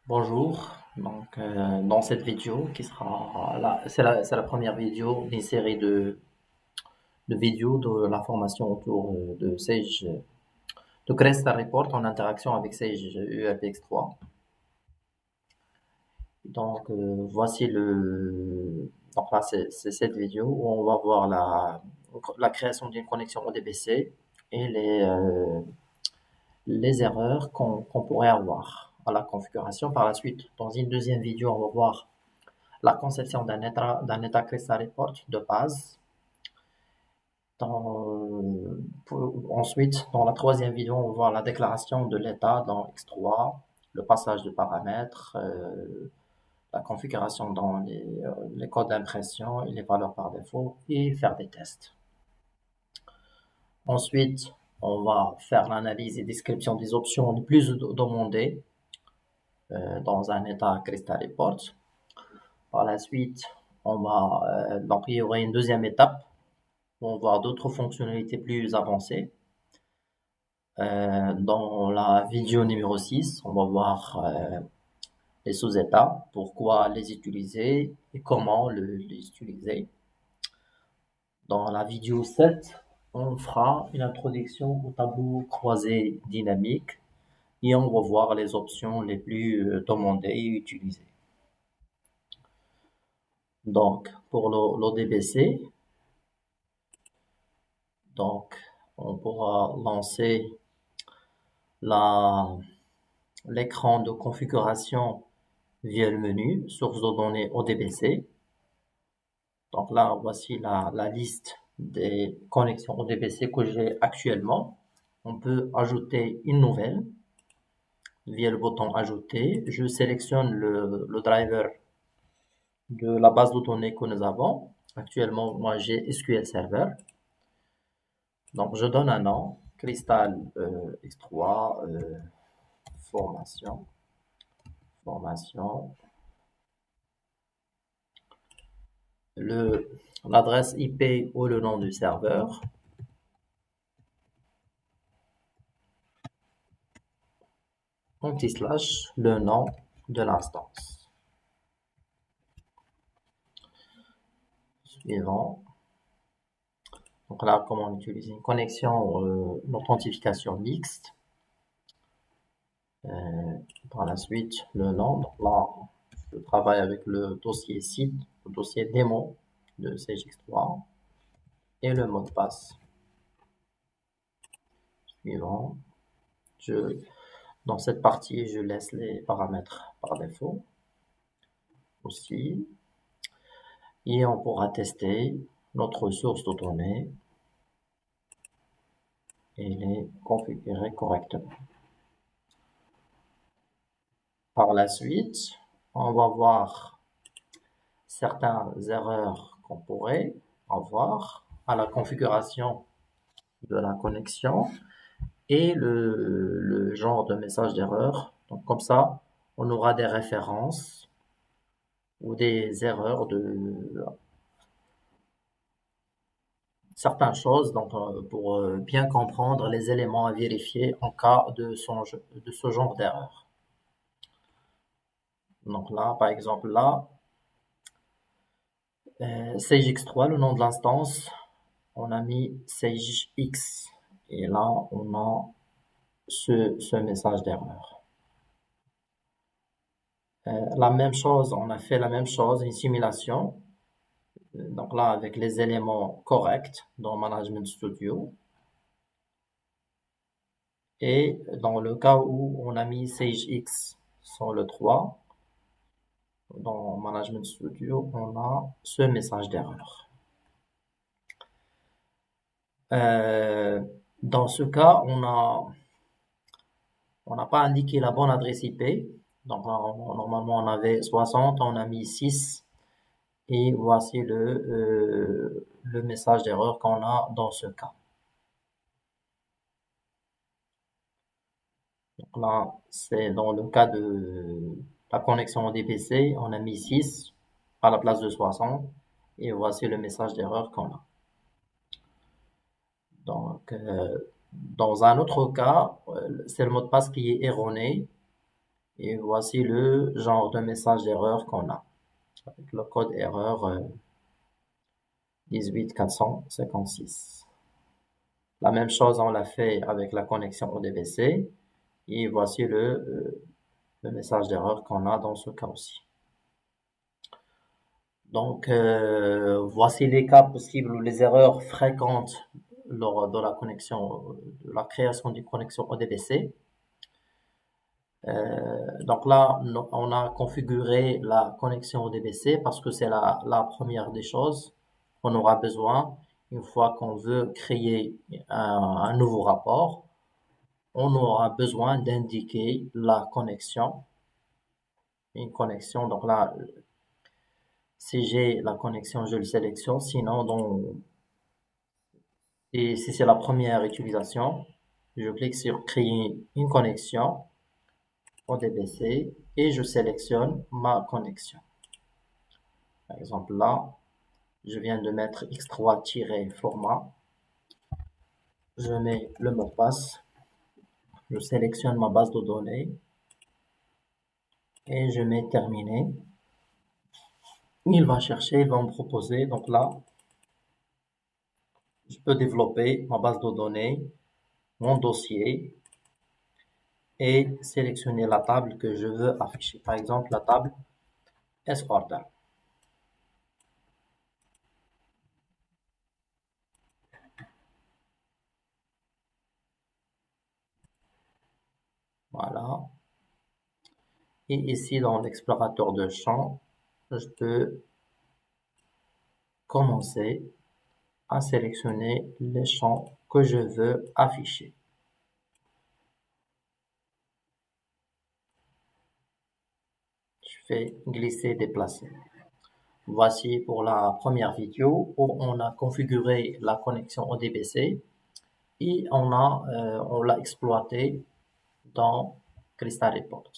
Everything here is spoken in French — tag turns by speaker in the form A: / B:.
A: Bonjour, dans cette vidéo qui sera c'est la première vidéo d'une série de vidéos de la formation autour de Sage, de Cresta Report en interaction avec Sage URPX3. Voici donc là c'est cette vidéo où on va voir la création d'une connexion ODBC et les erreurs qu'on pourrait avoir à la configuration. Par la suite, dans une deuxième vidéo, on va voir la conception d'un état Crystal Report de base. Ensuite, dans la troisième vidéo, on va voir la déclaration de l'état dans X3, le passage de paramètres, la configuration dans les codes d'impression et les valeurs par défaut et faire des tests. Ensuite, on va faire l'analyse et description des options les plus demandées dans un état Crystal Report. Par la suite, donc il y aura une deuxième étape où on va voir d'autres fonctionnalités plus avancées. Dans la vidéo numéro 6, on va voir les sous-états, pourquoi les utiliser et comment les utiliser. Dans la vidéo 7, on fera une introduction au tableau croisé dynamique et on va voir les options les plus demandées et utilisées. Donc, pour l'ODBC, donc, on pourra lancer l'écran de configuration via le menu source de données ODBC. Donc là, voici la liste des connexions ODBC que j'ai actuellement. On peut ajouter une nouvelle via le bouton ajouter. Je sélectionne le driver de la base de données que nous avons. Actuellement, moi j'ai SQL Server. Donc je donne un nom, Crystal X3 formation. L'adresse IP ou le nom du serveur, anti-slash, le nom de l'instance. Suivant. Donc là, comment on utilise une connexion d'authentification mixte. Par la suite, le nom. Donc là, je travaille avec le dossier site, le dossier démo de CGX3 et le mot de passe. Suivant. Dans cette partie, je laisse les paramètres par défaut aussi. Et on pourra tester notre source de données et les configurer correctement. Par la suite, on va voir certaines erreurs qu'on pourrait avoir à la configuration de la connexion et le genre de message d'erreur. Donc comme ça, on aura des références ou des erreurs de certaines choses pour bien comprendre les éléments à vérifier en cas de ce genre d'erreur. Donc là, par exemple, là, SageX3, le nom de l'instance, on a mis SageX. Et là, on a ce message d'erreur. La même chose, on a fait la même chose, une simulation. Donc là, avec les éléments corrects dans Management Studio. Et dans le cas où on a mis SageX sans le 3, dans Management Studio, on a ce message d'erreur. Dans ce cas, on n'a pas indiqué la bonne adresse IP. Donc là, normalement, on avait 60, on a mis 6. Et voici le message d'erreur qu'on a dans ce cas. Donc là, c'est dans le cas de la connexion au DPC, on a mis 6 à la place de 60. Et voici le message d'erreur qu'on a. Donc, dans un autre cas, c'est le mot de passe qui est erroné. Et voici le genre de message d'erreur qu'on a avec le code erreur 18456. La même chose, on l'a fait avec la connexion ODBC. Et voici le message d'erreur qu'on a dans ce cas aussi. Donc, voici les cas possibles ou les erreurs fréquentes lors de la connexion, de la création d'une connexion ODBC. Donc là, on a configuré la connexion ODBC parce que c'est la première des choses qu'on aura besoin une fois qu'on veut créer un nouveau rapport. On aura besoin d'indiquer la connexion. Une connexion, donc là, si j'ai la connexion, je le sélectionne. Sinon, si c'est la première utilisation, je clique sur créer une connexion ODBC et je sélectionne ma connexion. Par exemple, là, je viens de mettre x3-format. Je mets le mot de passe. Je sélectionne ma base de données et je mets terminé. Il va chercher, il va me proposer. Donc là, je peux développer ma base de données, mon dossier et sélectionner la table que je veux afficher. Par exemple, la table S-Order. Voilà. Et ici, dans l'explorateur de champs, je peux commencer à sélectionner les champs que je veux afficher. Je fais glisser, déplacer. Voici pour la première vidéo où on a configuré la connexion ODBC et on l'a exploité dans Crystal Report.